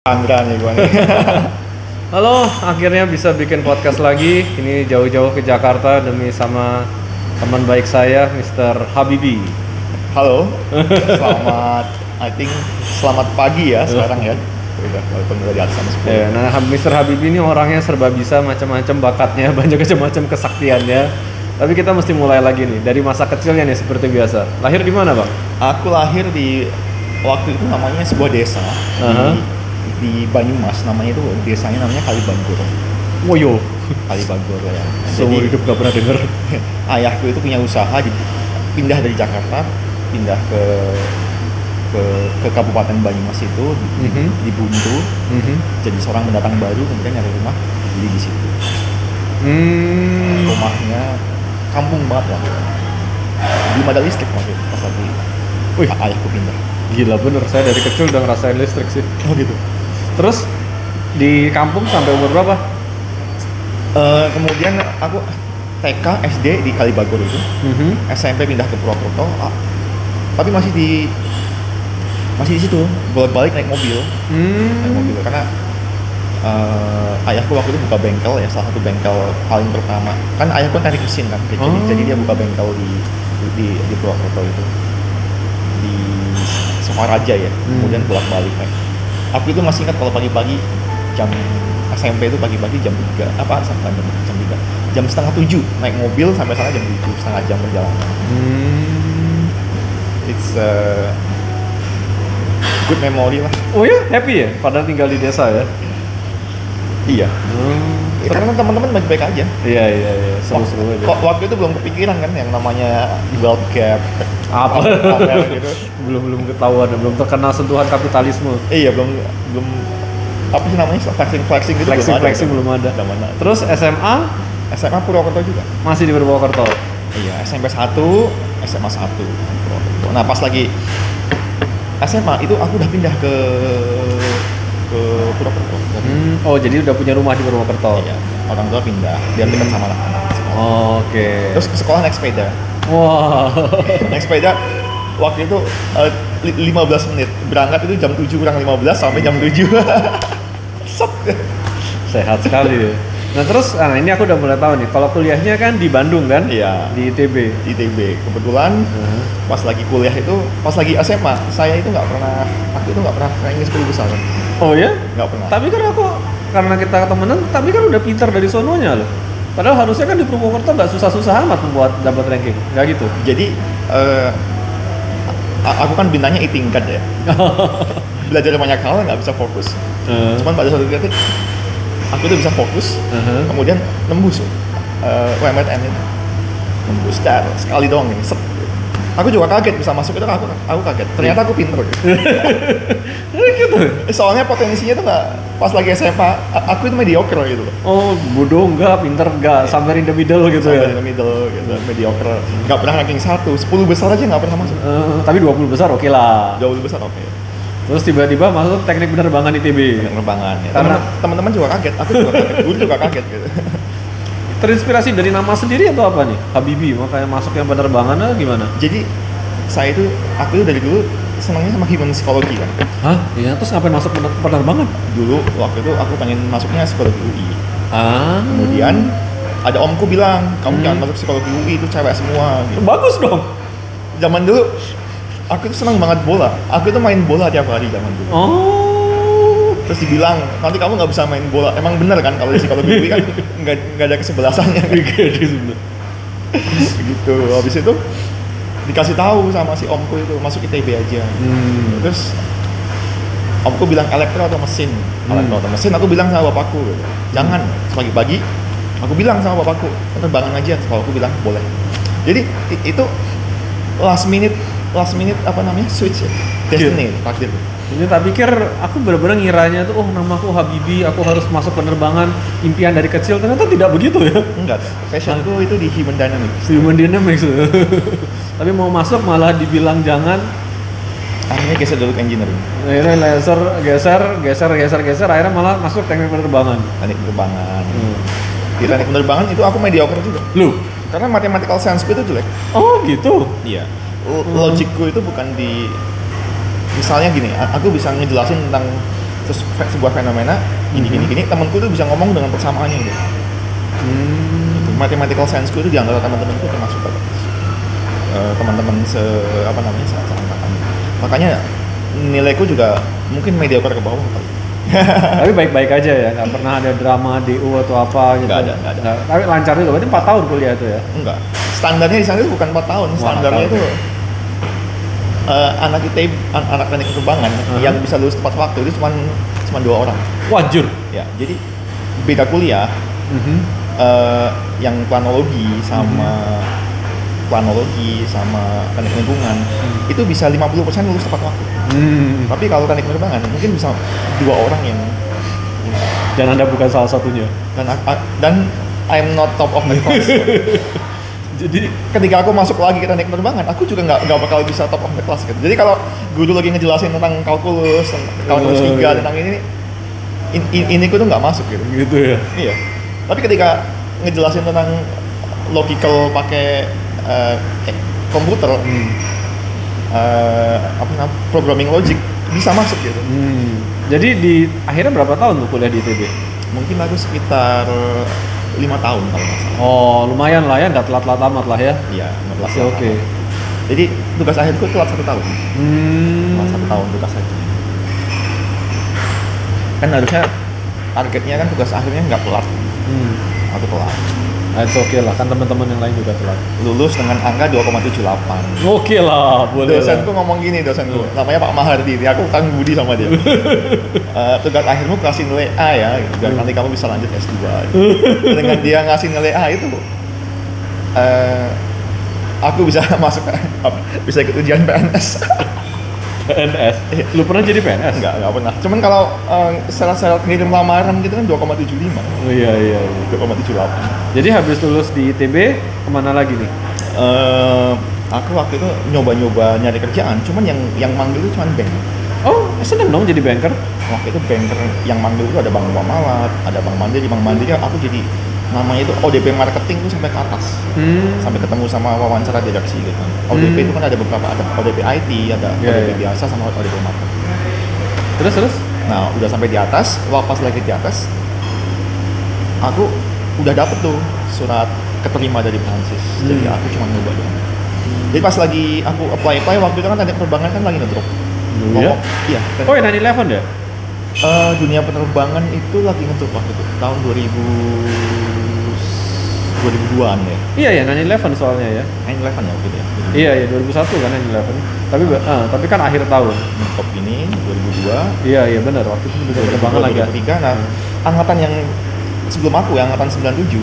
Andra nih gue nih. Halo, akhirnya bisa bikin podcast lagi. Ini jauh-jauh ke Jakarta demi sama teman baik saya, Mr. Habibi. Halo, selamat pagi ya sekarang ya. Udah, walaupun udah di atas sama 10. Ya, nah, Mr. Habibi ini orangnya serba bisa, macam-macam bakatnya, banyak macam-macam kesaktiannya. Tapi kita mesti mulai lagi nih, dari masa kecilnya nih seperti biasa. Lahir di mana, Bang? Aku lahir di waktu itu namanya sebuah desa di Banyumas, namanya itu desanya namanya Kalibagor. Woyo, Kalibagor ya. seumur hidup gak pernah denger. Ayahku itu punya usaha, pindah dari Jakarta, pindah ke Kabupaten Banyumas itu di Buntu, jadi seorang pendatang baru, kemudian nyari rumah beli di situ. Rumahnya kampung banget lah, belum ada listrik waktu itu pas lagi ayahku pindah. Gila bener, saya dari kecil udah ngerasain listrik sih. Oh gitu. Terus di kampung sampai umur berapa? Kemudian aku TK, SD di Kalibagor itu, SMP pindah ke Purwokerto, tapi masih di situ, bolak-balik naik mobil, karena ayahku waktu itu buka bengkel ya, salah satu bengkel paling pertama. Kan ayahku teknik mesin kan, jadi dia buka bengkel di Purwokerto itu, di Sukaraja ya, kemudian bolak-balik naik. Aku itu masih ingat kalau pagi-pagi jam SMP itu pagi-pagi jam 3, jam setengah 7 naik mobil sampai sana jam 7, setengah jam perjalanan. It's a good memory lah. Oh ya, happy ya? Padahal tinggal di desa ya? Iya. Karena teman-teman baik-baik aja. Iya, seru-seru aja. Waktu itu belum kepikiran kan yang namanya wealth gap. Apa gitu. belum ketahuan, belum terkenal sentuhan kapitalisme. Iya, belum apa sih namanya, flexing gitu. Flexing belum ada. Terus SMA Purwokerto juga. Masih di Purwokerto. Iya, SMP 1, SMA 1 Purwokerto. Nah, pas lagi SMA itu aku udah pindah ke Purwokerto. Oh, jadi udah punya rumah di Purwokerto. Iya, orang tua pindah biar dekat sama anak-anak. Oke. Terus ke sekolah naik sepeda. Wah. Naik sepeda waktu itu 15 menit. Berangkat itu jam 7 kurang 15 sampai jam 7. Sehat sekali ya. Nah terus, ini aku udah mulai tahu nih. Kalau kuliahnya kan di Bandung kan? Iya. Di ITB. Di ITB. Kebetulan pas lagi kuliah itu, pas lagi SMA, saya itu nggak pernah ranking 10 besar. Oh ya? Nggak pernah. Tapi kan karena kita temenan, tapi kan udah pintar dari sononya loh. Padahal harusnya kan di Purwokerto nggak susah-susah amat membuat dapat ranking, nggak gitu? Jadi aku kan bintangnya tingkat ya. Belajar banyak hal nggak bisa fokus. Cuman pada suatu titik aku tuh bisa fokus, kemudian nembus UMTN itu, nembus sekali doang nih. Aku juga kaget bisa masuk itu, aku kaget. Ternyata aku pinter. Gitu. Soalnya potensinya tuh nggak, pas lagi SMA aku itu mediocre gitu. Oh, bodoh enggak, pinter enggak, somewhere in the middle gitu ya. Somewhere in the middle gitu, mediocre. Nggak pernah ranking 1, 10 besar aja nggak pernah masuk. Tapi 20 besar oke lah. 20 besar oke. Terus tiba-tiba masuk teknik penerbangan ITB. Penerbangan ya. Karena teman-teman juga kaget, aku juga kaget, guru juga kaget gitu. Terinspirasi dari nama sendiri atau apa nih? Habibi, makanya masuk yang penerbangan gimana? Jadi aku itu dari dulu senangnya sama human psychology kan. Hah? Iya, terus ngapain masuk penerbangan? Dulu waktu itu aku pengen masuknya psikologi UI. Kemudian ada omku bilang, kamu jangan masuk psikologi UI, itu cewek semua gitu. Bagus dong. Zaman dulu aku tuh senang banget bola. Aku tuh main bola tiap hari zaman dulu. Terus dibilang, nanti kamu nggak bisa main bola. Emang bener kan kalau di psikologi UI kan nggak ada kesebelasannya. Gitu. Habis itu dikasih tahu sama si omku itu masuk ITB aja. Terus omku bilang elektro atau mesin. Aku bilang sama bapakku gitu. Jangan, pagi-pagi aku bilang sama bapakku penerbangan aja. Kalau aku bilang boleh. Jadi itu last minute apa namanya, switch ya, destiny, takdir. Ini tak pikir, aku benar-benar ngiranya tuh, namaku Habibi, aku harus masuk penerbangan, impian dari kecil. Ternyata tidak begitu ya. Enggak, passionku itu di human dynamics. Tapi mau masuk malah dibilang jangan. Akhirnya geser dulu ke engineering. Akhirnya geser, akhirnya malah masuk teknik penerbangan. Teknik penerbangan. Di teknik penerbangan itu aku mediocre juga. Loh? Karena mathematical sense-ku itu jelek. Oh gitu? Iya. Logikku itu bukan di, misalnya gini, aku bisa ngejelasin tentang terus sebuah fenomena gini, temanku tuh bisa ngomong dengan persamaannya gitu. Gitu. Mathematical science-ku itu di antara teman-teman itu termasuk teman-teman seangkatan. Makanya nilaiku juga mungkin mediocre ke bawah kali. Tapi baik-baik aja ya, nggak pernah ada drama DU atau apa gitu. Nggak ada. Nah, tapi lancar juga, berarti 4 tahun kuliah itu ya? Enggak. Standarnya di sana itu bukan 4 tahun, standarnya itu anak teknik penerbangan yang bisa lulus tepat waktu itu cuma 2 orang. Wajur. Ya, jadi beda kuliah. Yang planologi sama teknik lingkungan itu bisa 50% lulus tepat waktu. Tapi kalau teknik penerbangan mungkin bisa 2 orang yang dan Anda bukan salah satunya. Dan I'm not top of my class. Jadi ketika aku masuk lagi ke teknik penerbangan, aku juga nggak bakal bisa top of the class gitu. Jadi kalau guru lagi ngejelasin tentang kalkulus 3 tentang ini aku tuh nggak masuk gitu. Gitu ya. Iya. Tapi ketika ngejelasin tentang logical pakai komputer, programming logic bisa masuk gitu. Jadi di akhirnya berapa tahun tuh kuliah di ITB? Mungkin aku sekitar 5 tahun kalau nggak salah. Oh, lumayan lah ya, nggak telat-telat amat lah ya. Iya, nggak telat. Oke. Jadi tugas akhirku telat 1 tahun. Telat 1 tahun tugas akhir. Kan harusnya targetnya kan tugas akhirnya nggak telat. Aku telat. Nah, itu oke lah, kan teman-teman yang lain juga telat. Lulus dengan angka 2,78. Oke lah, boleh. Dosenku ngomong gini, namanya Pak Mahardi, aku Kang Budi sama dia. Tugas akhirmu kasih nilai A ya, biar nanti kamu bisa lanjut S2. Dengan dia ngasih nilai A itu, aku bisa masuk, bisa ikut ujian PNS. PNS? Lu pernah jadi PNS? Enggak pernah. Cuman kalau syarat-syarat ngirim lamaran gitu kan 2,75. Oh iya. 2,78. Jadi habis lulus di ITB, kemana lagi nih? Aku waktu itu nyoba-nyoba nyari kerjaan, cuman yang manggil itu cuman bank. Oh, seneng dong jadi banker? Waktu itu banker yang manggil itu ada Bank Muamalat, ada Bank Mandiri aku jadi namanya itu ODP marketing tuh sampai ke atas, sampai ketemu sama wawancara direksi gitu. ODP itu kan ada beberapa, ada ODP IT, ada ODP biasa sama ODP marketing. Terus? Nah, udah sampai di atas, pas lagi di atas, aku udah dapet tuh surat keterima dari Prancis. Jadi aku cuma nyoba doang. Jadi pas lagi aku apply waktu itu kan teknik penerbangan kan lagi ngedrop. Iya. Oh ya 9/11 ya? Dunia penerbangan itu lagi ngedrop waktu itu tahun 2002-an ya. Iya ya 9/11 soalnya ya. 9/11 ya gitu ya. Iya 2001 kan 9/11. Tapi kan akhir tahun. Ngedrop ini 2002. Iya benar, waktu itu dunia penerbangan lagi. 2003. Nah, angkatan yang sebelum aku ya, angkatan 97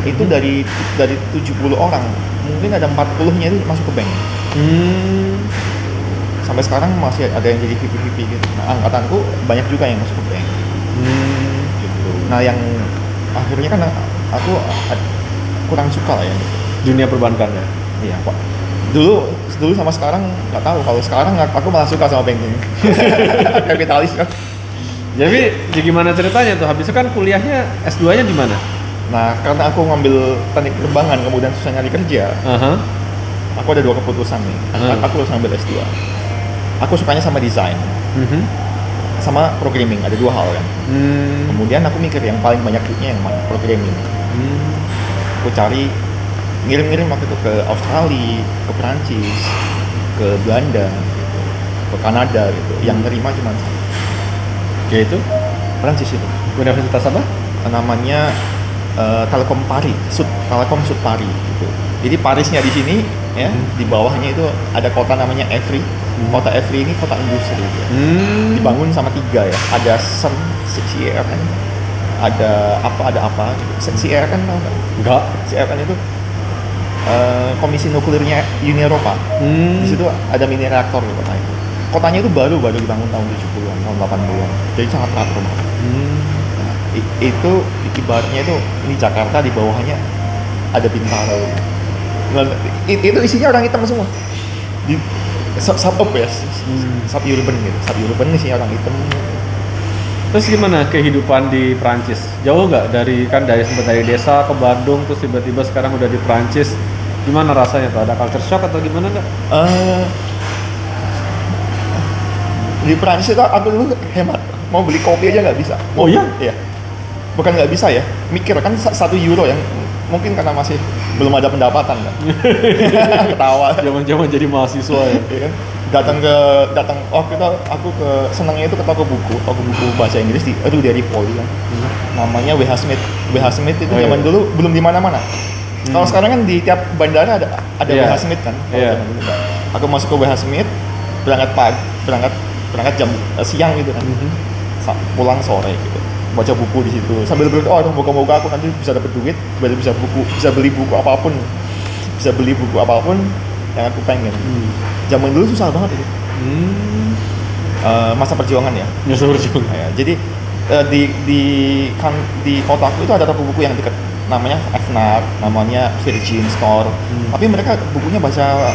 itu dari 70 orang mungkin ada 40-nya itu masuk ke bank. Sampai sekarang masih ada yang jadi VP gitu. Nah, angkatanku banyak juga yang masuk ke bank. Gitu. Nah, yang akhirnya kan aku kurang suka lah ya. Dunia perbankan ya? Iya, Pak. Dulu sama sekarang nggak tahu. Kalau sekarang aku malah suka sama banking. Kapitalis kan. Jadi gimana ceritanya tuh? Habis itu kan kuliahnya S2-nya di mana? Nah, karena aku ngambil teknik penerbangan kemudian susah nyari kerja. Aku ada 2 keputusan nih. Aku harus ngambil S2. Aku sukanya sama desain. Sama programming, ada 2 hal kan. Kemudian aku mikir yang paling banyak duitnya yang mana? Programming. Aku cari ngirim waktu itu ke Australia, ke Perancis, ke Belanda, gitu, ke Kanada gitu. Yang nerima cuma satu. Yaitu Perancis itu. Universitas apa? Namanya Telkom Sud Paris gitu. Jadi Parisnya di sini ya, di bawahnya itu ada kota namanya Evry. Kota Evry ini kota industri ya. Dibangun sama 3 ya. Ada CRN, ada apa gitu. CRN tahu nggak? Enggak. CRN itu Komisi Nuklirnya Uni Eropa. Di situ ada mini reaktor di kota itu. Kotanya itu baru dibangun tahun 70-an, tahun 80-an. Jadi sangat teratur banget. Nah, itu ibaratnya itu ini Jakarta, di bawahnya ada Bintaro. Nah, itu isinya orang hitam semua. Di suburb ya, suburban gitu. Suburban isinya orang hitam. Terus gimana kehidupan di Prancis? Jauh nggak sempat dari desa ke Bandung, terus tiba-tiba sekarang udah di Prancis? Gimana rasanya tuh? Ada culture shock atau gimana nggak? Di Prancis itu aku dulu hemat, mau beli kopi aja nggak bisa. Oh iya? Iya. Bukan nggak bisa ya, mikir kan 1 euro yang mungkin karena masih belum ada pendapatan kan. Ketawa. Zaman-zaman jadi mahasiswa ya. Iya kan? Datang waktu itu aku senangnya itu ke toko buku bahasa Inggris di Rue Rivoli kan. Namanya WH Smith. WH Smith itu zaman dulu belum di mana-mana. Kalau sekarang kan di tiap bandara ada WH Smith kan. Zaman dulu, kan. Aku masuk ke WH Smith, berangkat jam siang gitu kan. Pulang sore gitu. Baca buku di situ sambil berdoa, moga-moga aku nanti bisa dapat duit, bisa beli buku apapun yang aku pengen. Zaman dulu susah banget itu. Masa perjuangan ya. Masa perjuangan. Ya, jadi di kotaku itu ada toko buku yang dekat, namanya FNAC, namanya Virgin Store. Tapi mereka bukunya bahasa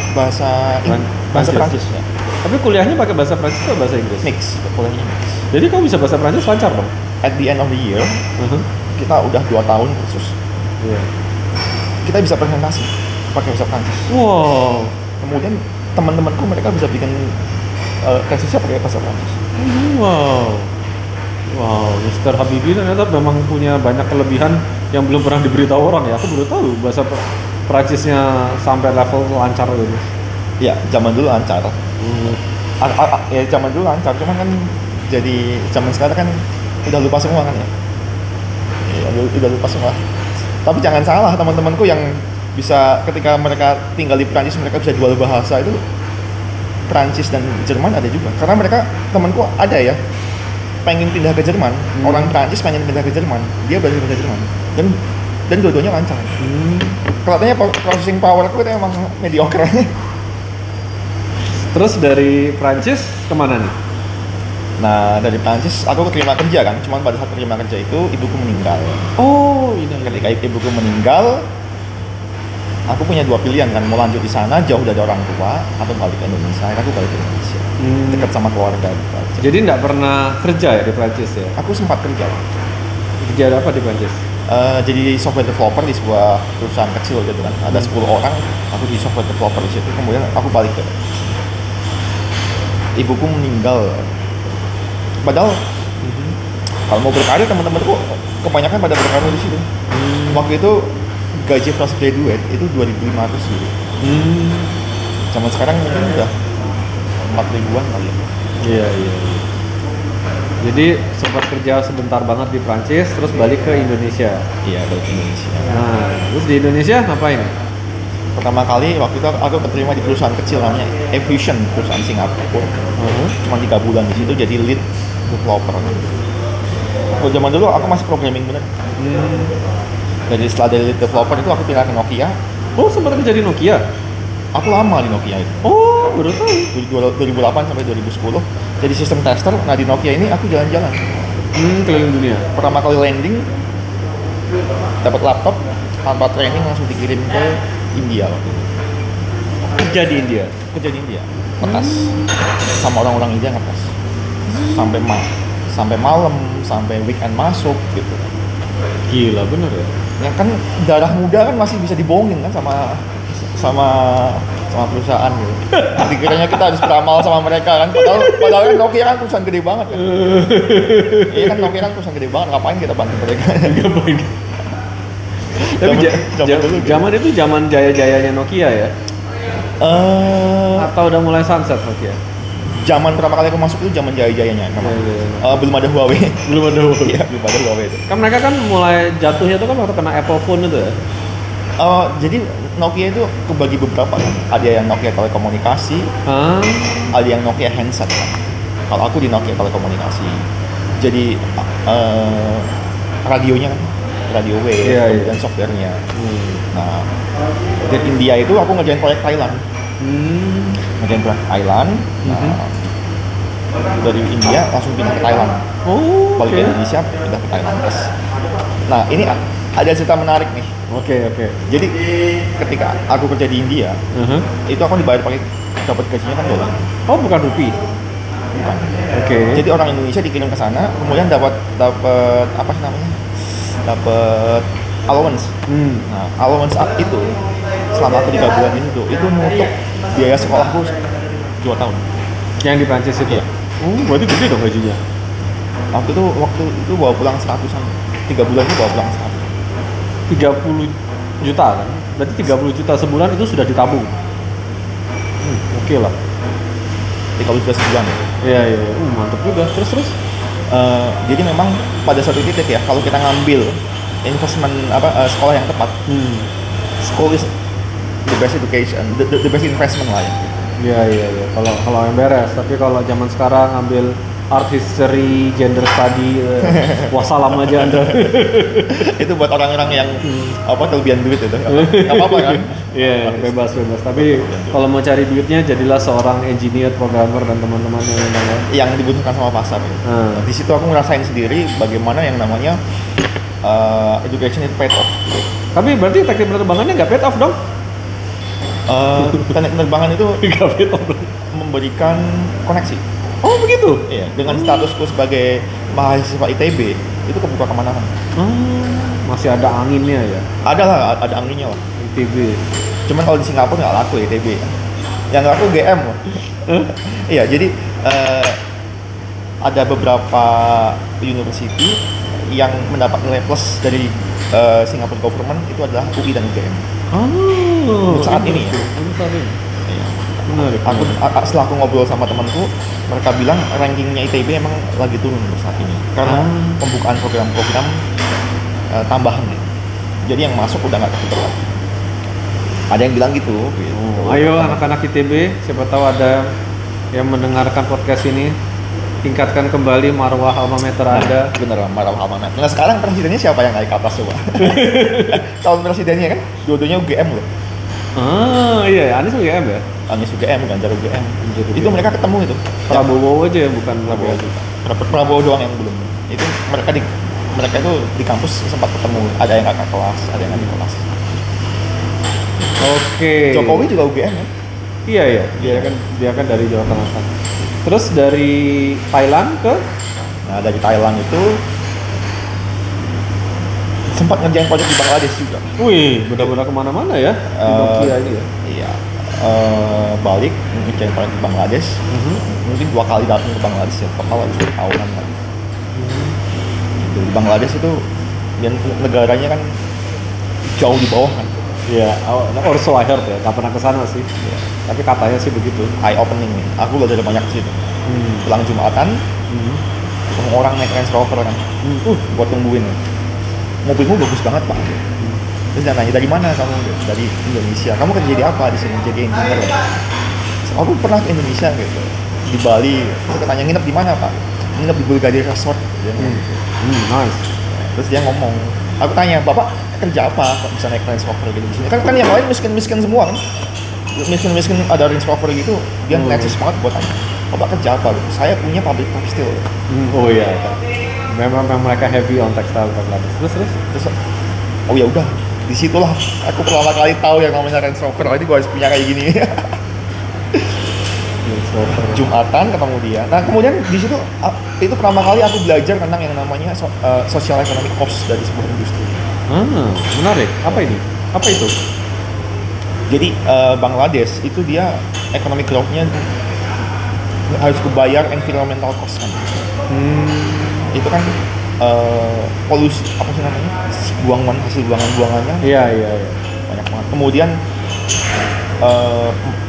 Prancis ya. Tapi kuliahnya pakai bahasa Prancis atau bahasa Inggris? Mix, kuliahnya mix. Jadi kamu bisa bahasa Prancis lancar dong? At the end of the year, kita udah 2 tahun kursus. Kita bisa presentasi pakai bahasa Prancis. Wow. Kemudian teman-temanku mereka bisa bikin tesisnya pakai bahasa Prancis. Wow, Mr. Habibie ternyata memang punya banyak kelebihan yang belum pernah diberitahu orang ya. Aku baru tahu bahasa Prancisnya sampai level lancar gitu. Ya, zaman dulu lancar. Ya zaman dulu lancar, cuman kan jadi zaman sekarang kan udah lupa semua kan ya. Udah lupa semua. Tapi jangan salah, teman-temanku yang bisa ketika mereka tinggal di Prancis mereka bisa dual bahasa itu Prancis dan Jerman ada juga. Karena mereka temanku ada ya pengen pindah ke Jerman, orang Prancis pengen pindah ke Jerman, dia belajar bahasa Jerman dan dua-duanya lancar. Kelihatannya processing power aku itu emang mediocre. Terus dari Prancis kemana nih? Nah dari Prancis aku keterima kerja kan, cuman pada saat keterima kerja itu ibuku meninggal. Oh iya. Ketika ibuku meninggal, aku punya 2 pilihan kan, mau lanjut di sana jauh dari orang tua atau balik ke Indonesia. Aku balik ke Indonesia, dekat sama keluarga. Jadi nggak pernah kerja ya di Prancis ya? Aku sempat kerja. Kerja apa di Prancis? Jadi software developer di sebuah perusahaan kecil gitu kan. Ada 10 orang, aku jadi software developer di situ. Kemudian aku balik ke ibuku meninggal. Padahal kalau mau berkarir teman-temanku kebanyakan pada berkarir di situ. Waktu itu gaji fresh graduate itu 2.500 gitu. Zaman sekarang mungkin udah 4.000-an kali ya. Iya. Jadi sempat kerja sebentar banget di Prancis, terus balik ke Indonesia. Iya, balik ke Indonesia. Nah, terus di Indonesia ngapain? Pertama kali waktu itu aku keterima di perusahaan kecil namanya Efusion, perusahaan Singapura. Cuma 3 bulan di situ jadi lead developer. Kalau zaman dulu aku masih programming bener. Jadi setelah dari lead developer itu aku pindah ke Nokia. Oh, sempat kerja di Nokia? Aku lama di Nokia itu. Oh, baru tahu. 2008 sampai 2010. Jadi sistem tester. Nah di Nokia ini aku jalan-jalan. Keliling dunia. Pertama kali landing, dapat laptop tanpa training langsung dikirim ke India waktu itu. Kerja di India? Kerja di India. Ngetas. Sama orang-orang India ngetas. Sampai malam, sampai weekend masuk gitu. Gila bener ya? Ya kan darah muda kan masih bisa dibohongin kan sama perusahaan gitu. Dikiranya kita harus beramal sama mereka kan. Padahal kan Nokia kan perusahaan gede banget kan. Iya kan Nokia kan perusahaan gede banget. Ngapain kita bantu mereka? Ngapain? Tapi zaman itu zaman jaya-jayanya Nokia ya? Atau udah mulai sunset Nokia? Zaman pertama kali aku masuk itu zaman jaya-jayanya. Belum ada Huawei. Iya, belum ada Huawei itu. Kan mereka kan mulai jatuhnya itu kan waktu kena Apple phone itu ya? Jadi Nokia itu kebagi beberapa kan. Ada yang Nokia telekomunikasi, ada yang Nokia handset kan. Kalau aku di Nokia telekomunikasi. Jadi radionya kan, radio wave, dan softwarenya. Nah, di India itu aku ngerjain proyek Thailand. Ngerjain proyek Thailand. Dari India langsung pindah ke Thailand. Balik ke Indonesia, pindah ke Thailand terus. Nah, ini ada cerita menarik nih. Oke. Jadi ketika aku kerja di India, itu aku dibayar pakai dapat gajinya kan dolar. Oh, bukan rupiah. Bukan. Oke. Jadi orang Indonesia dikirim ke sana, kemudian dapat apa sih namanya? Dapat allowance. Nah, allowance itu selama aku 3 bulan itu nutup biaya sekolahku 2 tahun. Yang di Prancis itu? Iya. Oh, berarti gede dong gajinya. Waktu itu bawa pulang 100-an. 3 bulan itu bawa pulang 100. 30 juta kan? Berarti 30 juta sebulan itu sudah ditabung. Oke lah. 30 juta sebulan. Iya. Mantap juga. Terus. Jadi memang pada suatu titik ya, kalau kita ngambil investment sekolah yang tepat, school is the best education, the best investment lah ya. Iya. Kalau yang beres. Tapi kalau zaman sekarang ambil art history, gender study, wassalam aja Anda. Itu buat orang-orang yang kelebihan duit itu. Nggak apa-apa kan? Iya, bebas. Tapi kalau mau cari duitnya jadilah seorang engineer, programmer dan teman-temannya yang dibutuhkan sama pasar. Di situ aku ngerasain sendiri bagaimana yang namanya education itu paid off. Tapi berarti teknik penerbangannya nggak paid off dong? Teknik penerbangan itu Nggak paid off dong. memberikan koneksi. Oh begitu? Iya, dengan statusku sebagai mahasiswa ITB itu kebuka kemana-mana. Masih ada anginnya ya? Ada anginnya lah. ITB. Cuman kalau di Singapura nggak laku ITB. Yang laku GM loh. Iya, jadi ada beberapa university yang mendapat nilai plus dari Singapore government itu adalah UI dan UGM. Untuk saat ini ya. Untuk saat ini. Iya. Menarik. Setelah aku ngobrol sama temanku, mereka bilang rankingnya ITB emang lagi turun untuk saat ini karena pembukaan program-program tambahan ya. Jadi yang masuk udah nggak keputar lagi. Ada yang bilang gitu. Ayo anak-anak ITB, siapa tahu ada yang mendengarkan podcast ini, tingkatkan kembali marwah alma mater Anda. Bener, marwah alma mater. Nah sekarang presidennya siapa yang naik ke atas coba? Calon presidennya kan dua-duanya UGM loh. Iya, Anies UGM ya? Anies UGM, Ganjar UGM. Itu mereka ketemu itu. Prabowo aja ya, bukan Prabowo doang yang belum. Itu mereka itu di kampus sempat ketemu. Ada yang kakak kelas, ada yang adik kelas. Oke. Jokowi juga UGM ya? Iya. Dia kan dari Jawa Tengah kan. Terus dari Thailand ke? Nah dari Thailand itu sempat ngerjain project di Bangladesh juga. Wih, benar-benar kemana-mana ya? Di Nokia aja ya? Iya. Balik ngerjain project di Bangladesh. Mungkin 2 kali datang ke Bangladesh ya, total habis 2 tahunan lah. Di Bangladesh itu dan negaranya kan jauh di bawah kan. Iya, also I heard ya, gak pernah kesana sih. Ya. Tapi katanya sih begitu. Eye opening nih. Aku belajar banyak sih. Pulang Jumatan, ketemu orang naik Range Rover kan. Buat tungguin. Mobilmu bagus banget pak. Terus dia nanya dari mana kamu? Dari Indonesia. Kamu kerja jadi apa di sini? Jadi engineer. Aku pernah ke Indonesia gitu. Di Bali. Terus tanya nginep di mana pak? Nginep di Bulgaria Resort. Nice. Terus dia ngomong. Aku tanya, bapak kerja apa? Kok bisa naik Range Rover gitu di sini? Kan yang lain miskin semua kan? Miskin ada Range Rover gitu. Dia ngeliat semangat buat tanya. Bapak kerja apa? Gitu. Saya punya pabrik tekstil. Oh iya. Memang mereka heavy on textile Bangladesh. Terus oh ya udah, disitulah aku pertama kali tahu yang namanya Range Rover. Oh, ini gue harus punya kayak gini. Jumatan ketemu dia. Nah kemudian di situ itu pertama kali aku belajar tentang yang namanya social economic cost dari sebuah industri. Menarik. Apa ini? Apa itu? Jadi Bangladesh itu dia economic growth-nya harus kebayar environmental cost kan. Itu kan polusi apa sih namanya, hasil buangannya iya banyak banget. Kemudian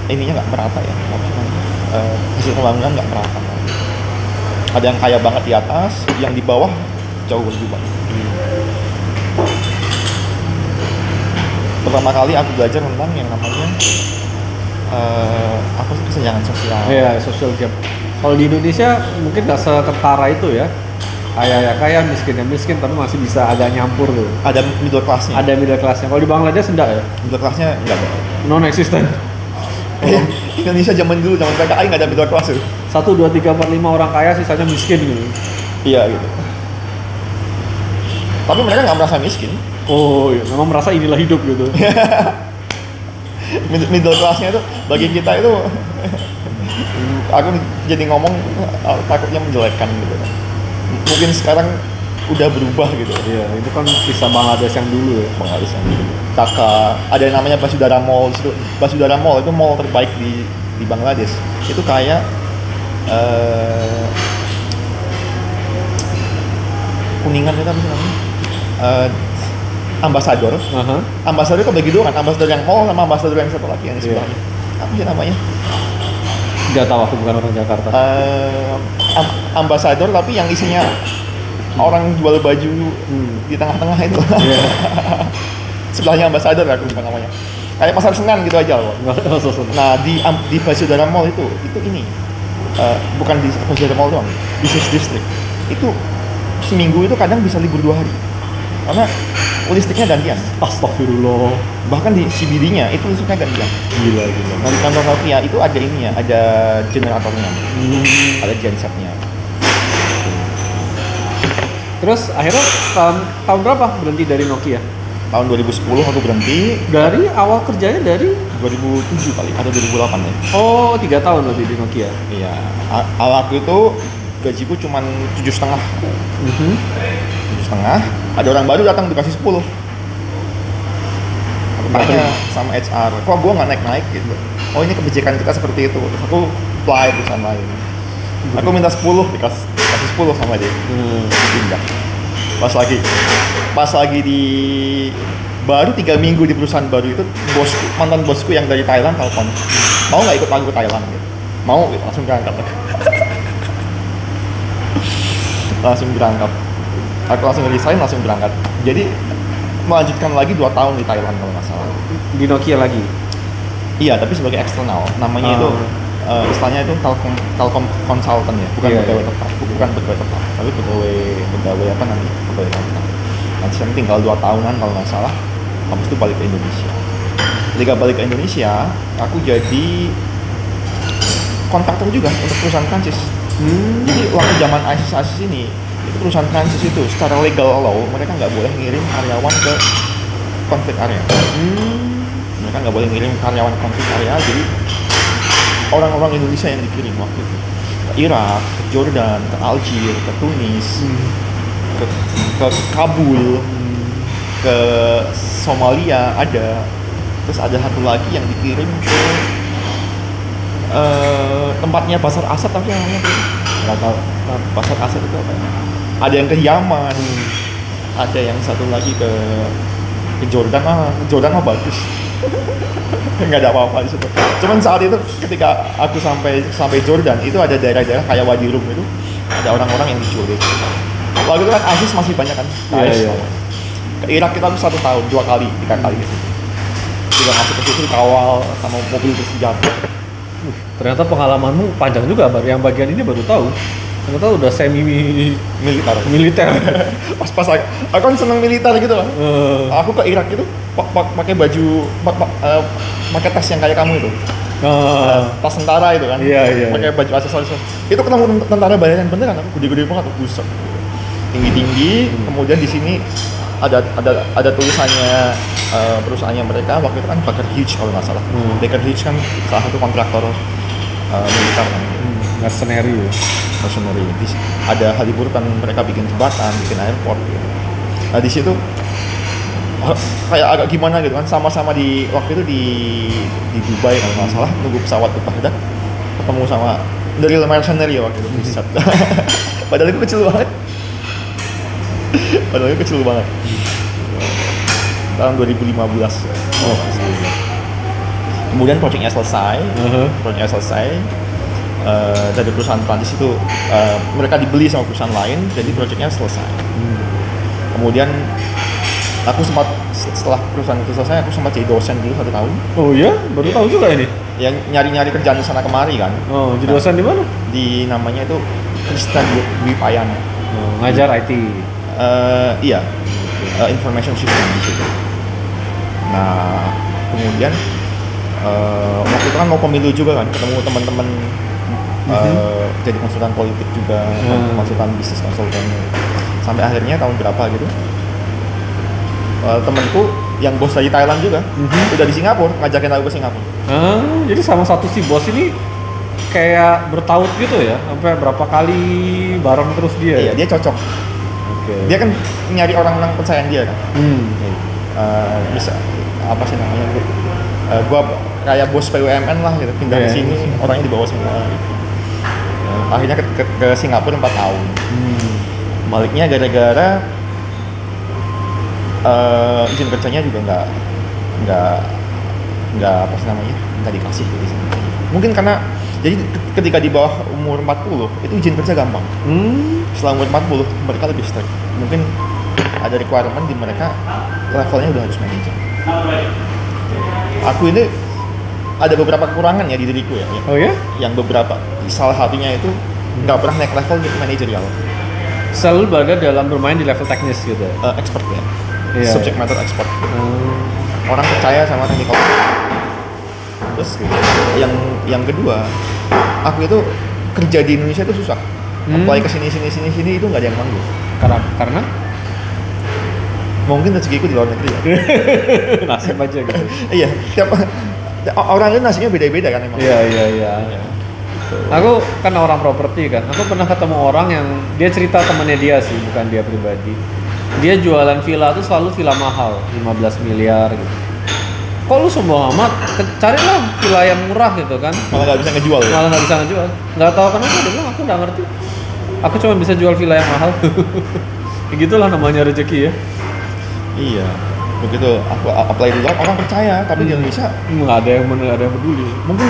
ininya nggak merata ya, hasil pembangunan nggak merata. Ada yang kaya banget di atas, yang di bawah jauh lebih banyak. Pertama kali aku belajar tentang yang namanya apa sih, kesenjangan sosial. Iya, social gap. Kalau di Indonesia mungkin nggak sekentara itu ya. Kaya, miskin, tapi masih bisa agak nyampur tuh. Ada middle class-nya. Ada middle class-nya. Kalau di Bangladesh enggak ya? Middle class-nya enggak ada. Non-existent. Indonesia zaman PKI nggak ada middle class tuh. 1, 2, 3, 4, 5 orang kaya, sisanya miskin gitu. Iya gitu. Tapi mereka nggak merasa miskin. Oh iya, memang merasa inilah hidup gitu. Middle class-nya itu bagi kita itu aku jadi ngomong takutnya menjelekkan gitu. Mungkin sekarang udah berubah gitu. Iya, itu kan kisah Bangladesh yang dulu ya. Bangladesh yang dulu. Ada yang namanya Basudara Mall. Basudara Mall itu mall terbaik di Bangladesh. Itu kayak Kuningan itu apa sih namanya? Ambasador. Ambasador itu bagi dua kan, ambasador yang mall sama ambasador yang satu lagi yang di sebelahnya. Apa sih namanya? Nggak tahu, aku bukan orang Jakarta. Ambasador tapi yang isinya orang jual baju di tengah-tengah itu. Sebelahnya ambasador, aku lupa namanya. Kayak pasar Senen gitu aja loh. Nah di Basudara Mall itu ini bukan di Basudara Mall doang, Business District itu seminggu itu kadang bisa libur 2 hari karena listriknya gantian. Astagfirullah. Bahkan di CBD-nya itu listriknya gantian. Gila. Nah di kantor Nokia itu ada ininya, ada generatornya, ada gensetnya. Terus akhirnya tahun berapa berhenti dari Nokia? Tahun 2010 aku berhenti. Dari awal kerjanya dari 2007 kali atau 2008 ya. Oh, 3 tahun lebih di Nokia. Iya. Awal aku itu gajiku cuma 7,5. 7,5. Ada orang baru datang dikasih 10. Aku tanya sama HR, kok gua nggak naik gitu. Oh ini kebijakan kita seperti itu. Terus aku apply perusahaan lain. Aku minta 10, dikasih 10 sama dia. Pindah. Pas lagi di baru 3 minggu di perusahaan baru itu, mantan bosku yang dari Thailand telepon, mau nggak ikut aku ke Thailand gitu. Mau gitu, langsung berangkat. Aku langsung resign, langsung berangkat. Jadi melanjutkan lagi 2 tahun di Thailand kalau nggak salah. Di Nokia lagi? Iya, tapi sebagai eksternal. Namanya itu istilahnya itu Telkom Consultant ya, bukan pegawai tetap, tapi pegawai apa namanya, pegawai tetap. Nanti yang tinggal 2 tahunan kalau nggak salah, habis itu balik ke Indonesia. Ketika balik ke Indonesia, aku jadi kontraktor juga untuk perusahaan Prancis. Jadi waktu zaman ISIS ini, itu perusahaan Prancis itu secara legal law mereka nggak boleh ngirim karyawan ke konflik area. Mereka nggak boleh ngirim karyawan ke konflik area, jadi orang-orang Indonesia yang dikirim waktu itu ke Irak, ke Jordan, ke Algier, ke Tunis, ke Kabul, ke Somalia ada, terus ada satu lagi yang dikirim ke tempatnya Basar Asad, tapi namanya nggak tahu. Basar Asad itu apa ya? Ada yang ke Yaman, ada yang satu lagi ke Jordan. Jordan mah bagus. Nggak ada apa-apa di situ. Cuman saat itu ketika aku sampai Jordan itu ada daerah-daerah kayak Wadi Rum itu ada orang-orang yang diculik. Waktu itu kan ISIS masih banyak kan. Ke Irak kita tuh 1 tahun 2 kali 3 kali gitu. Juga masuk ke situ dikawal sama mobil bersenjata. Ternyata pengalamanmu panjang juga, yang bagian ini baru tahu. Ternyata udah semi militer. Pas aku kan seneng militer gitu lah. Aku ke Irak itu pakai baju pakai tas yang kayak kamu itu. Tas tentara itu kan. Iya. Pakai baju aksesoris. Itu ketemu tentara bayaran beneran, aku gede-gede banget, buset. Tinggi-tinggi, kemudian di sini ada tulisannya perusahaannya mereka waktu itu kan Baker Hughes kalau nggak salah. Baker Hughes kan salah satu kontraktor militer kan. Mercenary. Ada Halliburton, mereka bikin jembatan, bikin airport gitu. Nah di situ kayak agak gimana gitu kan, sama-sama waktu itu di Dubai kalau nggak salah, nunggu pesawat ke Baghdad, ketemu sama dari mercenary waktu itu. Padahal itu kecil banget. Tahun 2015. Kemudian proyeknya selesai. Dari perusahaan Prancis itu mereka dibeli sama perusahaan lain, jadi proyeknya selesai. Kemudian aku setelah perusahaan itu selesai, aku sempat jadi dosen dulu 1 tahun. Oh iya? Baru tahu juga ini? Ya nyari-nyari kerjaan sana kemari kan. Oh, jadi dosen di mana? Di namanya itu Kristen Dwi Payana. Ngajar IT? Iya, information system di situ. Nah, kemudian waktu itu kan mau pemilu juga kan, ketemu teman-teman jadi konsultan politik juga, konsultan bisnis, konsultan. Sampai akhirnya tahun berapa gitu, temanku yang bos dari Thailand juga udah di Singapura, ngajakin aku ke Singapura. Jadi sama satu si bos ini kayak bertaut gitu ya, sampai berapa kali bareng terus dia? Iya, dia cocok. Dia kan nyari orang-orang kepercayaan dia kan. Bisa apa sih namanya? Gua kayak bos BUMN lah gitu, pindah ke sini orangnya dibawa semua. Gitu. Akhirnya ke Singapura 4 tahun. Baliknya gara-gara izin kerjanya juga nggak apa sih namanya, nggak dikasih di sini. Mungkin karena jadi ketika di bawah umur 40 itu izin kerja gampang. Setelah umur 40 mereka lebih strict. Mungkin ada requirement di mereka levelnya udah harus manajer. Aku ini ada beberapa kekurangan ya di diriku ya. Oh ya? Yang beberapa, salah satunya itu nggak pernah naik level jadi manajerial. Selalu berada dalam bermain di level teknis gitu. Expert ya, Iya. subject matter expert. Orang percaya sama technical. Terus yang kedua, aku itu kerja di Indonesia itu susah. Apply ke sini itu nggak ada yang manggil. Karena Mungkin rezekiku di luar negeri ya. nasib aja gitu. Iya, tiap orang itu nasibnya beda-beda kan emang. Iya. Aku kan orang properti kan. Aku pernah ketemu orang yang dia cerita temannya dia sih, bukan dia pribadi. Dia jualan villa tuh selalu villa mahal, 15 miliar gitu. Kok lu sombong amat? Carilah villa yang murah gitu kan. Malah nggak bisa ngejual ya. Malah nggak bisa ngejual. Nggak tahu kenapa dia bilang aku nggak ngerti. Aku cuma bisa jual villa yang mahal. Gitulah namanya rezeki ya. Iya. Begitu aku apply di luar orang percaya, tapi di Indonesia Nggak ada yang peduli. mungkin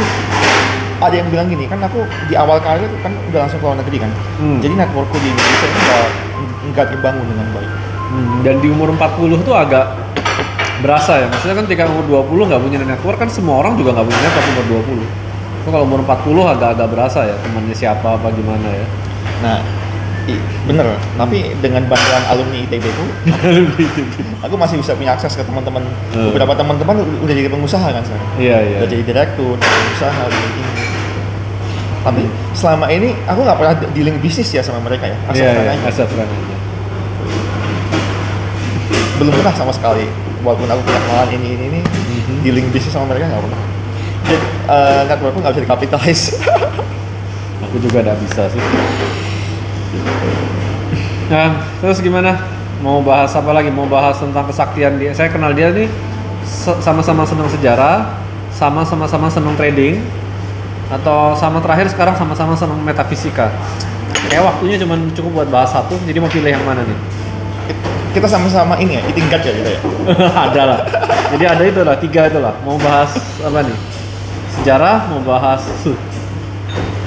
ada yang bilang gini, kan aku di awal karir kan udah langsung ke luar negeri kan. Jadi networkku di Indonesia itu nggak terbangun dengan baik. Dan di umur 40 tuh agak berasa ya. Maksudnya kan ketika umur 20 nggak punya network kan semua orang juga nggak punya network umur 20. So, kalau umur 40 agak berasa ya temannya siapa apa gimana ya. Nah, bener. Tapi dengan bantuan alumni ITB itu, aku masih bisa punya akses ke teman-teman. Beberapa teman-teman udah jadi pengusaha kan sekarang. Iya. Udah jadi direktur, pengusaha, ini. Tapi selama ini aku nggak pernah dealing bisnis ya sama mereka ya. Asal friend aja. Belum pernah sama sekali. Walaupun aku punya kenalan ini, dealing bisnis sama mereka nggak pernah. Jadi networkku nggak bisa dikapitalis. Aku juga nggak bisa sih. Nah, terus gimana? Mau bahas apa lagi? Mau bahas tentang kesaktian dia. Saya kenal dia nih sama-sama senang sejarah, sama-sama senang trading, atau sama terakhir sekarang sama-sama senang metafisika. Kayak waktunya cuma cukup buat bahas satu, jadi mau pilih yang mana nih? Kita sama-sama ini ya, eating gut ya gitu ya. Ada lah. Jadi ada itu lah, 3 itu lah. Mau bahas apa nih? Sejarah, mau bahas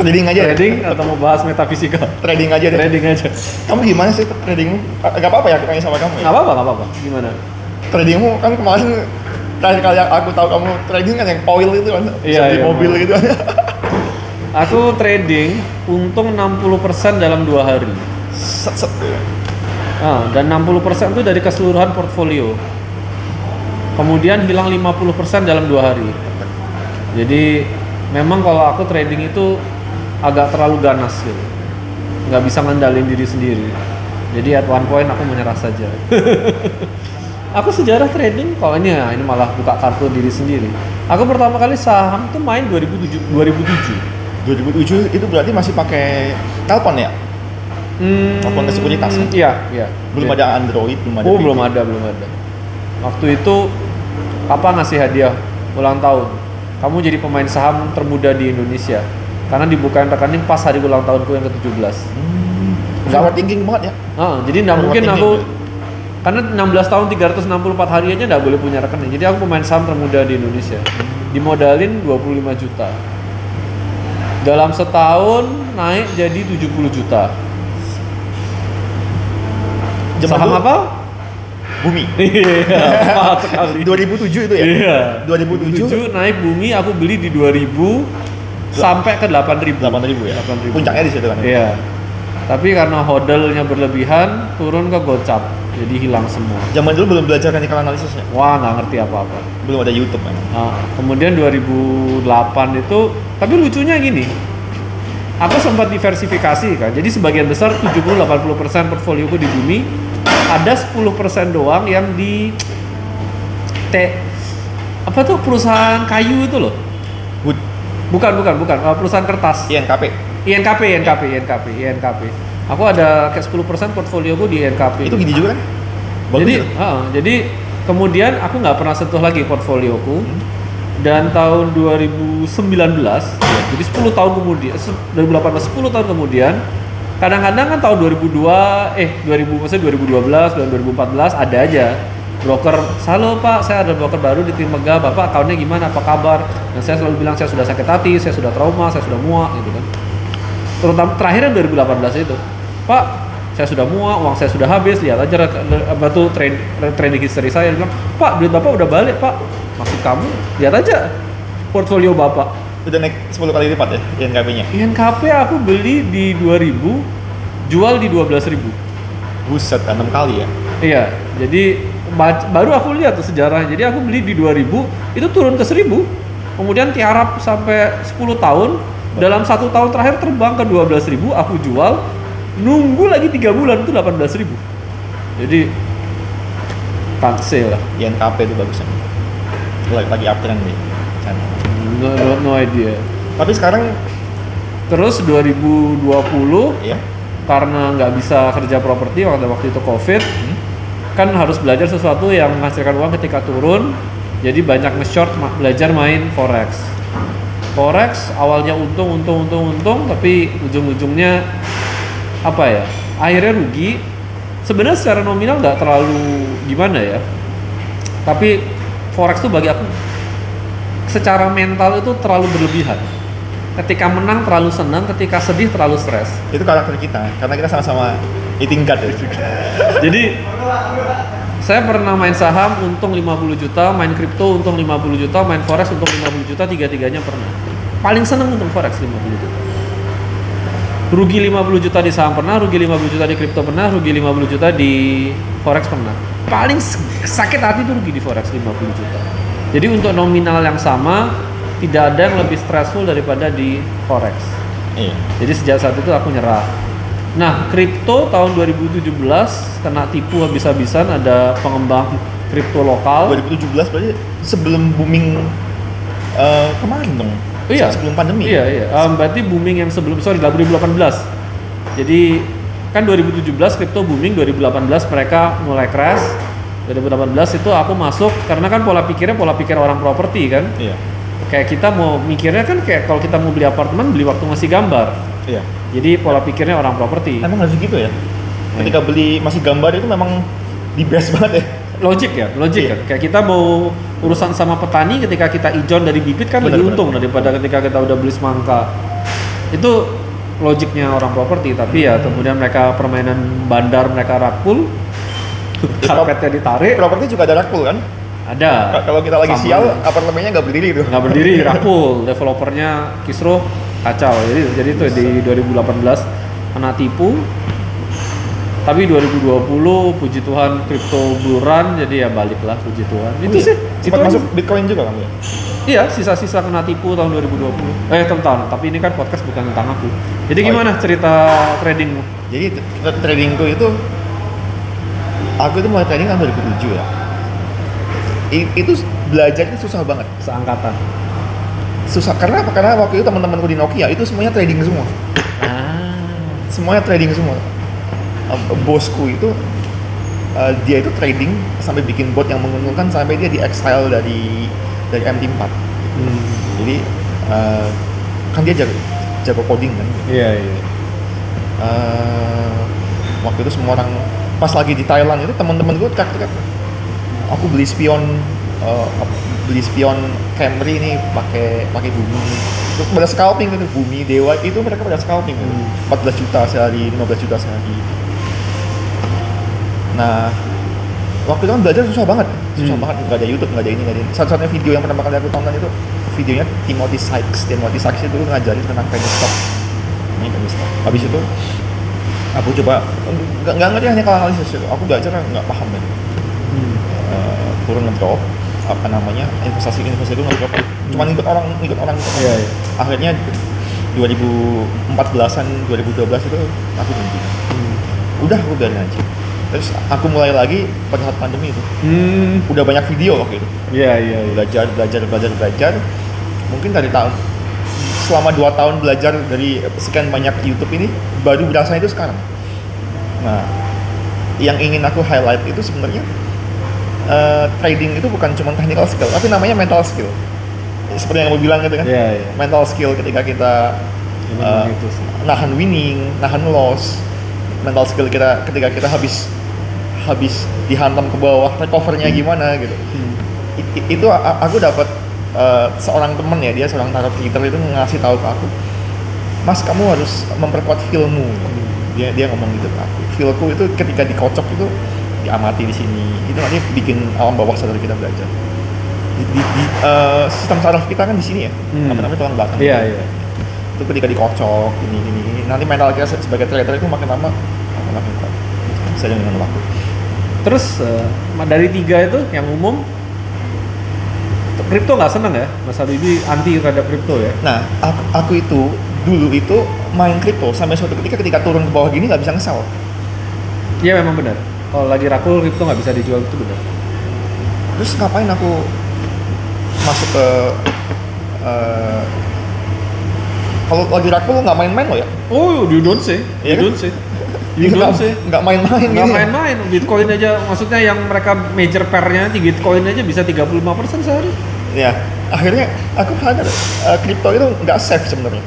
Trading aja. trading atau mau bahas metafisika? Trading aja deh. Trading aja. Kamu gimana sih tradingmu? Gak apa-apa ya aku tanya sama kamu ya? Nggak apa-apa. Gimana? Tradingmu kan kemarin terakhir kali aku tahu kamu trading kan yang oil itu kan, Iya, di iya, mobil gitu. Aku trading untung 60% dalam 2 hari. Set. Dan 60% itu dari keseluruhan portfolio. Kemudian hilang 50% dalam 2 hari. Jadi memang kalau aku trading itu agak terlalu ganas gitu. Nggak bisa ngandalin diri sendiri. Jadi at one point aku menyerah saja. Aku sejarah trading, kalau ini malah buka kartu diri sendiri. Aku pertama kali saham tuh main 2007. 2007 itu berarti masih pakai telepon ya? Telepon ke sekuritas kan? Iya. Belum ada Android, belum ada. Oh, belum ada. Waktu itu Papa ngasih hadiah ulang tahun. Kamu jadi pemain saham termuda di Indonesia. Karena dibukain rekening pas hari ulang tahunku yang ke-17. Forward thinking banget ya? Jadi nggak mungkin aku, karena 16 tahun 364 hari aja nggak boleh punya rekening. Jadi aku pemain saham termuda di Indonesia. Dimodalin 25 juta. Dalam setahun naik jadi 70 juta. Saham apa? Bumi. Iya, mahal sekali. 2007 itu ya? Iya. 2007 naik Bumi, aku beli di 2000 sampai ke 8.000. 8.000 ya? 8.000. Puncaknya di situ kan? Iya. Tapi karena hodlnya berlebihan, turun ke gocap. Jadi hilang semua. Zaman dulu belum belajar technical analisisnya? Wah, nggak ngerti apa-apa. Belum ada YouTube kan? Kemudian 2008 itu, tapi lucunya gini. Aku sempat diversifikasi kan. Jadi sebagian besar 70-80% portfolioku di Bumi. Ada 10% doang yang di apa tuh perusahaan kayu itu loh. Wood. Bukan. Perusahaan kertas. INKP. Aku ada kayak 10% portfolioku di INKP. Itu gini juga kan? Bagus Jadi, ya? jadi kemudian aku nggak pernah sentuh lagi portfolioku. Dan tahun 2019, ya, jadi 10 tahun kemudian, 2018 10 tahun kemudian, kadang-kadang kan tahun 2012 dan 2014 ada aja broker, halo Pak, saya ada broker baru di Trimegah, Bapak akunnya gimana, apa kabar? Dan saya selalu bilang saya sudah sakit hati, saya sudah trauma, saya sudah muak gitu kan. Terutama terakhir yang 2018 itu, Pak, saya sudah muak, uang saya sudah habis, lihat aja trading history saya. Dia bilang, Pak, duit Bapak udah balik Pak. Maksud kamu, lihat aja portfolio Bapak. Udah naik 10 kali lipat ya INKP-nya? INKP aku beli di 2000, jual di 12.000. Buset, 6 kali ya? Iya, jadi baru aku lihat tuh sejarahnya. Jadi aku beli di 2000, itu turun ke 1000. Kemudian tiarap sampai 10 tahun. Dalam 1 tahun terakhir terbang ke 12.000, aku jual. Nunggu lagi 3 bulan itu 18.000. Jadi cancel lah. INKP itu bagusnya. Lagi uptrend nih. No idea. Tapi sekarang Terus 2020 ya, karena nggak bisa kerja properti waktu itu COVID, kan harus belajar sesuatu yang menghasilkan uang ketika turun. Jadi banyak nge-short, belajar main forex. Forex awalnya untung, tapi ujung-ujungnya apa ya? Akhirnya rugi. Sebenarnya secara nominal nggak terlalu gimana ya. Tapi forex tuh bagi aku secara mental itu terlalu berlebihan. Ketika menang terlalu senang, ketika sedih terlalu stres. itu karakter kita, karena kita sama-sama eating gut ya. Jadi saya pernah main saham untung 50 juta, main kripto untung 50 juta, main forex untung 50 juta, tiga-tiganya pernah. Paling seneng untung forex 50 juta. Rugi 50 juta di saham pernah, rugi 50 juta di kripto pernah, rugi 50 juta di forex pernah. Paling sakit hati itu rugi di forex 50 juta. Jadi untuk nominal yang sama, tidak ada yang lebih stressful daripada di forex. Iya. Jadi sejak saat itu aku nyerah. Nah, kripto tahun 2017 kena tipu habis-habisan, ada pengembang kripto lokal. 2017 berarti sebelum booming kemarin dong. Iya. Sebelum pandemi. Iya. Berarti booming yang sebelum 2018. Jadi kan 2017 kripto booming, 2018 mereka mulai crash. 2018 itu aku masuk karena kan pola pikir orang properti kan. Iya. Kayak kita mau mikirnya kan kayak kalau kita mau beli apartemen beli waktu masih gambar. Iya. Jadi pola pikirnya orang properti. Emang harus gitu ya? Ketika beli masih gambar itu memang di best banget ya? Logik kan. Kayak kita mau urusan sama petani, ketika kita ijon dari bibit kan lebih untung daripada ketika kita udah beli semangka. Itu logiknya orang properti, tapi ya kemudian mereka permainan bandar, mereka rakpul, karpetnya ditarik. Properti juga ada rakpul kan? Ada. Kalau kita lagi sial, apartemennya nggak berdiri tuh. Nggak berdiri, rakpul. Developernya kisruh, kacau. Jadi itu di 2018 kena tipu. Tapi 2020 puji Tuhan kripto buruan, jadi ya baliklah puji Tuhan. Itu sih. Sempat masuk Bitcoin juga kamu ya? Iya, sisa-sisa kena tipu tahun 2020. Tapi ini kan podcast bukan tentang aku. Jadi gimana cerita tradingmu? Jadi tradingku itu, aku itu mulai trading tahun 2007 ya. Itu belajarnya susah banget. Seangkatan. Susah karena apa? Karena waktu itu teman-temanku di Nokia itu semuanya trading semua. Semuanya trading semua. Bosku itu dia itu trading sampai bikin bot yang menguntungkan sampai dia di exile dari MT4. Jadi kan dia jago coding kan. Iya. Waktu itu semua orang pas lagi di Thailand itu teman-teman gue teriak-teriak, aku beli spion Camry ini pakai bumi. Terus pada scalping gitu, bumi dewa itu mereka pada scalping gitu. 14 juta sehari, 15 juta sehari. Nah, waktu itu kan belajar susah banget, nggak ada YouTube, nggak ada ini. Satu-satunya video yang pertama kali aku tonton itu videonya Timothy Sykes itu ngajarin tentang penny stock. Ini penny stock. Habis itu aku coba nggak ngerti hanya kalau analisis itu, aku belajar nggak paham kan. Turun ngedrop, apa namanya investasi itu ngedrop, cuma ikut orang. Iya. Akhirnya 2014an 2012 itu aku berhenti. Udah aku biarin aja. Terus aku mulai lagi pada saat pandemi itu. Udah banyak video waktu itu. Iya. Belajar. Mungkin dari selama 2 tahun belajar dari sekian banyak YouTube ini baru berasa itu sekarang. Nah, yang ingin aku highlight itu sebenarnya trading itu bukan cuma technical skill, tapi namanya mental skill. seperti yang kamu bilang gitu kan. Iya. Mental skill ketika kita Memang itu sih. nahan winning, nahan loss. Mental skill kita ketika kita habis dihantam ke bawah, recovernya gimana gitu. Itu aku dapat seorang temen ya, dia seorang tarot hitter itu ngasih tahu ke aku, Mas, kamu harus memperkuat feelmu. Dia ngomong gitu ke aku. Feelku itu ketika dikocok itu diamati di sini. Itu nanti bikin alam bawah sadar kita belajar. Sistem saraf kita kan di sini ya. Apa namanya, tulang belakang. Iya. Itu ketika dikocok ini nanti mental kita sebagai trader itu makin lama makin kuat. Saya dengan waktu. Terus dari 3 itu yang umum, kripto nggak seneng ya, Mas Habibie anti terhadap kripto ya? Nah, aku itu dulu itu main kripto sampai suatu ketika turun ke bawah gini nggak bisa ngesel. Iya memang benar. Kalau lagi rakul kripto nggak bisa dijual, itu benar. Terus ngapain aku masuk ke kalau lagi rakul nggak main-main lo ya? Oh, you don't say. Iya kan? You don't say. Nggak main-main Nggak gitu. main-main. Bitcoin aja, maksudnya yang mereka major pair-nya di Bitcoin aja bisa 35% sehari. Ya, akhirnya aku sadar kripto itu nggak safe sebenarnya.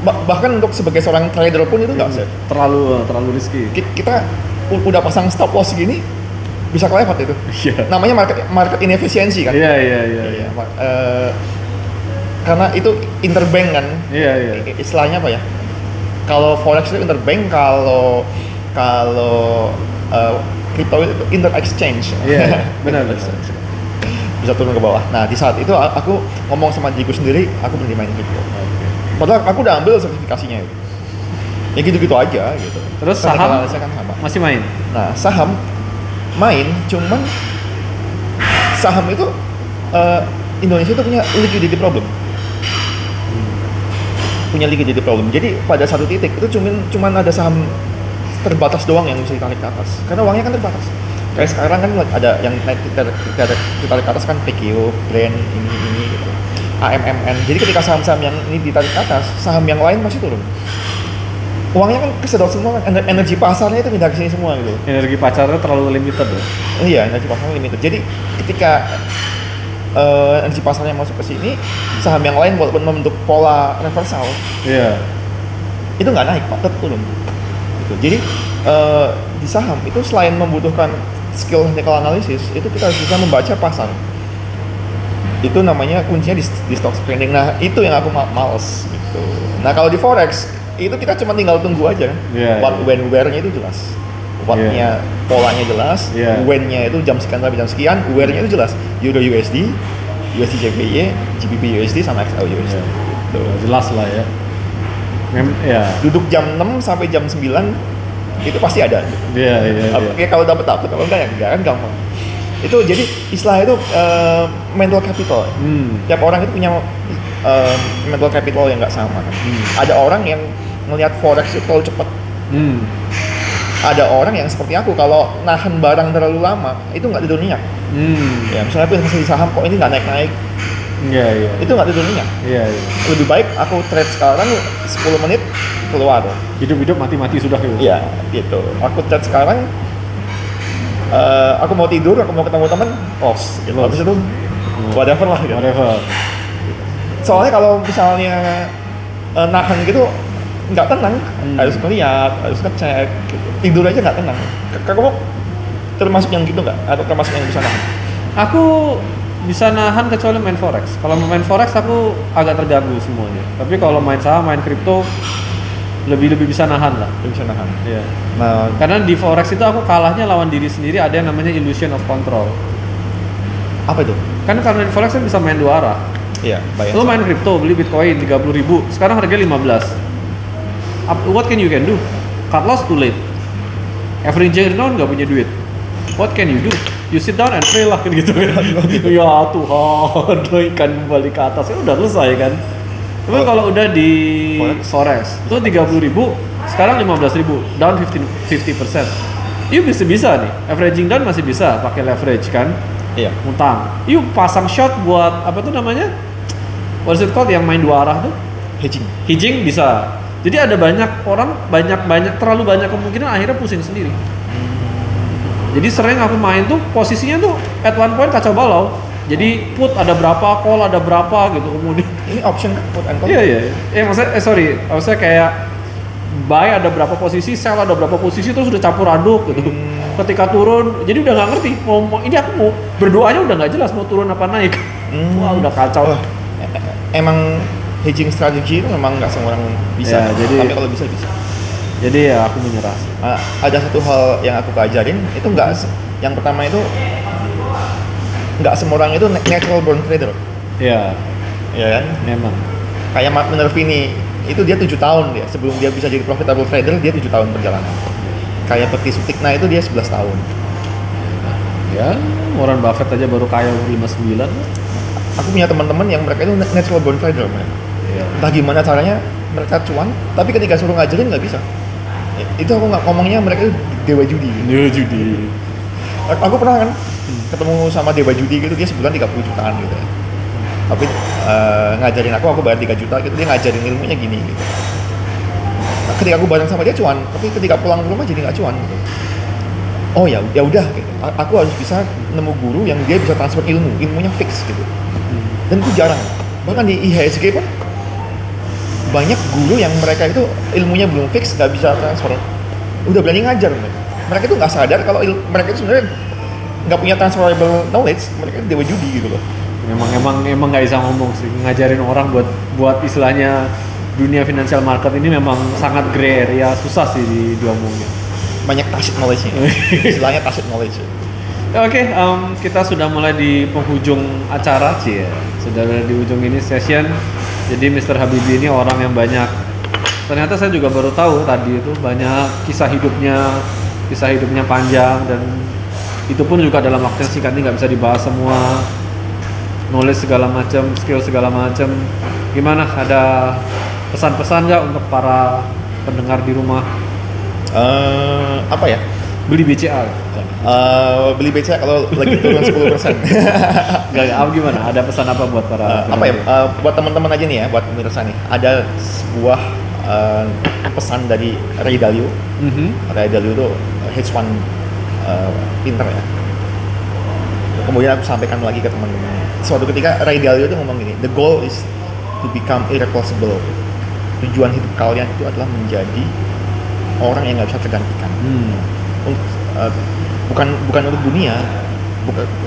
Bahkan untuk sebagai seorang trader pun itu nggak safe. Terlalu risky. Kita udah pasang stop loss gini bisa kelewat itu. Iya. Namanya market inefisiensi kan. Iya. Karena itu interbank kan. Iya. Istilahnya apa ya? Kalau forex itu interbank, kalau crypto itu inter exchange. Iya, benar. Bisa turun ke bawah. Nah, di saat itu aku ngomong sama diriku sendiri, aku berhenti main crypto. Padahal aku udah ambil sertifikasinya gitu. Ya gitu-gitu aja gitu. Terus saham saya kan sama. masih main? Nah, saham main, cuman saham itu Indonesia itu punya liquidity problem. Punya liquidity problem. Jadi pada satu titik itu cuman ada saham terbatas doang yang bisa ditarik ke atas. Karena uangnya kan terbatas. Kayak sekarang kan ada yang naik ditarik ke atas kan PKO, Brand, ini gitu. AMMN. Jadi ketika saham-saham yang ini ditarik ke atas, saham yang lain masih turun. Uangnya kan kesedot semua kan, energi pasarnya itu pindah ke sini semua gitu. Energi pasarnya terlalu limited ya? Iya, energi pasarnya limited. Jadi ketika energi pasarnya masuk ke sini, saham yang lain walaupun membentuk pola reversal, itu nggak naik, Pak, tetap turun. Gitu. Jadi di saham itu selain membutuhkan skill technical analysis, itu kita harus bisa membaca pasar. Itu namanya kuncinya di stock screening. Nah, itu yang aku males gitu. Nah, kalau di forex itu kita cuma tinggal tunggu aja. What, when, where-nya itu jelas. What-nya polanya jelas, when-nya itu jam sekian sampai jam sekian, where-nya itu jelas. Euro USD, USD JPY, GBP USD sama XL USD. Gitu. Jelas lah ya. Duduk jam 6 sampai jam 9 itu pasti ada. Iya. Kalau dapat kalau enggak ya enggak kan gampang. Itu jadi istilah itu mental capital. Tiap orang itu punya mental capital yang nggak sama kan. Ada orang yang ngelihat forex itu terlalu cepat. Ada orang yang seperti aku, kalau nahan barang terlalu lama itu nggak tidur nyenyak. Ya misalnya aku investasi di saham kok ini nggak naik-naik. Itu nggak tidur nyenyak. Lebih baik aku trade sekarang 10 menit keluar. Hidup-hidup mati-mati sudah gitu. Iya, gitu. Aku trade sekarang, aku mau tidur, aku mau ketemu teman, loss. Gitu. Habis itu whatever lah. Gitu. Soalnya kalau misalnya nahan gitu nggak tenang, harus melihat, harus ngecek. Gitu. Tidur aja nggak tenang. Kamu termasuk yang gitu nggak? Atau termasuk yang bisa nahan? Aku bisa nahan kecuali main forex. Kalau main forex aku agak terganggu semuanya. Tapi kalau main saham, main kripto lebih bisa nahan lah. Bisa nahan. Iya. Nah, karena di forex itu aku kalahnya lawan diri sendiri, ada yang namanya illusion of control. Apa itu? Kan karena di forex kan bisa main dua arah. Iya, bayar. Lo main kripto, beli Bitcoin 30.000, sekarang harganya 15. What can you do? Cut loss too late. Average down nggak punya duit. What can you do? You sit down and pray lah gitu kan. Ya Tuhan, naikkan kembali ke atas, ya udah selesai kan. Tapi kalau udah di forex itu 30.000, sekarang 15.000, down 50%. You bisa nih, averaging down masih bisa pakai leverage kan. Iya. Utang. You pasang short buat apa tuh namanya? What is it called yang main dua arah tuh? Hedging bisa. Jadi ada banyak orang, terlalu banyak kemungkinan akhirnya pusing sendiri. Jadi sering aku main tuh posisinya tuh at one point kacau balau. Jadi put ada berapa, call ada berapa gitu kemudian. Ini option kan put and call? Iya. Maksudnya kayak buy ada berapa posisi, sell ada berapa posisi, terus udah campur aduk gitu. Ketika turun, jadi udah nggak ngerti ini aku mau berdoanya udah nggak jelas mau turun apa naik. Wah udah kacau. Emang hedging strategi itu memang nggak semua orang bisa. Ya, Tapi kalau bisa. Jadi ya aku menyerah. Ada satu hal yang aku pelajarin itu nggak. Yang pertama itu nggak semua orang itu natural born trader. Iya. Ya kan? Memang. Kayak Mark Minervini itu dia 7 tahun dia sebelum dia bisa jadi profitable trader dia 7 tahun perjalanan. Kayak Percy Sutikna itu dia 11 tahun. Ya, Warren Buffett aja baru kaya umur 59. Aku punya teman-teman yang mereka itu natural born trader, man. Iya. Entah gimana caranya mereka cuan, tapi ketika suruh ngajarin nggak bisa. Itu aku nggak ngomongnya mereka itu dewa judi. Dewa judi. Aku pernah kan ketemu sama dewa judi gitu, dia sebulan 30 jutaan gitu ya. Tapi ngajarin aku bayar 3 juta gitu, dia ngajarin ilmunya gini gitu. Nah, ketika aku bareng sama dia cuan, tapi ketika pulang ke rumah jadi nggak cuan gitu. Oh ya udah gitu. Aku harus bisa nemu guru yang dia bisa transfer ilmunya fix gitu. Dan itu jarang. Bahkan di IHSG pun banyak guru yang mereka itu ilmunya belum fix, nggak bisa transfer. Udah berani ngajar mereka itu nggak sadar kalau mereka itu sebenarnya nggak punya transferable knowledge, mereka itu dewa judi gitu loh. Emang nggak bisa ngomong sih, ngajarin orang buat istilahnya dunia financial market ini memang sangat gray area, susah sih diomongin. Banyak tacit knowledge-nya. Istilahnya tacit knowledge. Oke, kita sudah mulai di penghujung acara sih ya. Sudah di ujung ini session. Jadi Mr. Habibie ini orang yang banyak. Ternyata saya juga baru tahu tadi itu banyak kisah hidupnya panjang dan itu pun juga dalam waktu yang singkat ini nggak bisa dibahas semua. Knowledge segala macam, skill segala macam. Gimana? Ada pesan-pesan nggak untuk para pendengar di rumah? Apa ya? Beli BCA. Beli BCA kalau lagi turun 10%. Gak, gimana? Ada pesan apa buat para apa ya? Buat teman-teman aja nih ya, buat pemirsa nih. Ada sebuah pesan dari Ray Dalio. Ray Dalio itu hedge fund pinter ya. Kemudian aku sampaikan lagi ke teman-teman. Suatu ketika Ray Dalio itu ngomong gini, the goal is to become irreplaceable. Tujuan hidup kalian itu adalah menjadi orang yang nggak bisa tergantikan. Bukan untuk dunia,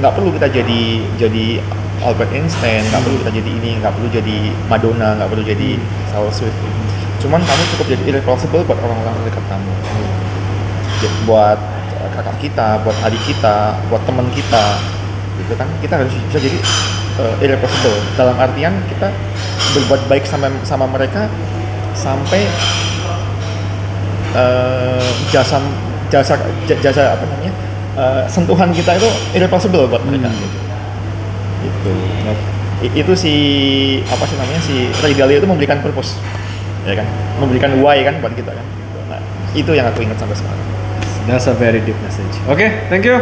nggak perlu kita jadi Albert Einstein, nggak perlu kita jadi ini, nggak perlu jadi Madonna, nggak perlu jadi Taylor Swift. Cuman kamu cukup jadi irreplaceable buat orang-orang terdekat kamu, buat kakak kita, buat adik kita, buat teman kita, gitu kan. Kita harus bisa jadi irreplaceable. Dalam artian kita berbuat baik sama mereka sampai jasa apa namanya sentuhan kita itu irreplaceable buat mereka gitu. Itu si apa sih namanya si Ray Dalio itu memberikan purpose ya kan, memberikan why kan buat kita kan. Nah, itu yang aku ingat sampai sekarang. That's a very deep message. Okay, thank you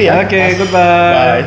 ya. Okay, goodbye. Bye.